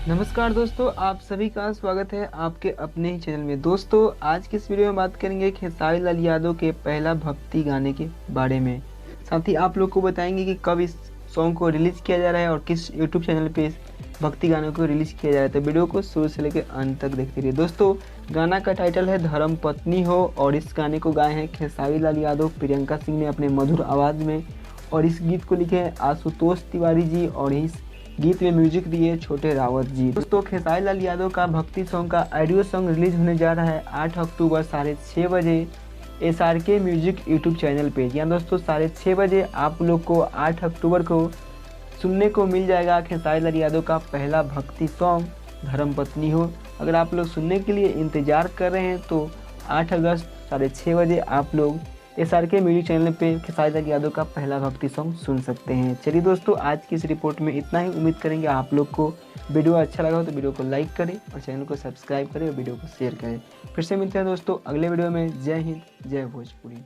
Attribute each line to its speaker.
Speaker 1: नमस्कार दोस्तों, आप सभी का स्वागत है आपके अपने ही चैनल में। दोस्तों, आज की इस वीडियो में बात करेंगे खेसारी लाल यादव के पहला भक्ति गाने के बारे में। साथ ही आप लोग को बताएंगे कि कब इस सॉन्ग को रिलीज़ किया जा रहा है और किस यूट्यूब चैनल पे इस भक्ति गानों को रिलीज़ किया जा रहा है। तो वीडियो को शुरू से लेकर अंत तक देखते रहिए। दोस्तों, गाना का टाइटल है धर्म पत्नी हो और इस गाने को गाए हैं खेसारी लाल यादव, प्रियंका सिंह ने अपने मधुर आवाज़ में। और इस गीत को लिखे हैं आशुतोष तिवारी जी और इस गीत में म्यूजिक दिए छोटे रावत जी। दोस्तों, खेसारी लाल यादव का भक्ति सॉन्ग का ऑडियो सॉन्ग रिलीज होने जा रहा है 8 अक्टूबर 6:30 बजे SRK म्यूजिक यूट्यूब चैनल पे। या दोस्तों, 6:30 बजे आप लोग को 8 अक्टूबर को सुनने को मिल जाएगा खेसारी लाल यादव का पहला भक्ति सॉन्ग धर्म पत्नी हो। अगर आप लोग सुनने के लिए इंतजार कर रहे हैं तो 8 अगस्त 6:30 बजे आप लोग SRK म्यूजिक चैनल पे खेसारी लाल यादव का पहला भक्ति सॉन्ग सुन सकते हैं। चलिए दोस्तों, आज की इस रिपोर्ट में इतना ही। उम्मीद करेंगे आप लोग को वीडियो अच्छा लगा हो तो वीडियो को लाइक करें और चैनल को सब्सक्राइब करें और वीडियो को शेयर करें। फिर से मिलते हैं दोस्तों अगले वीडियो में। जय हिंद, जय भोजपुरी।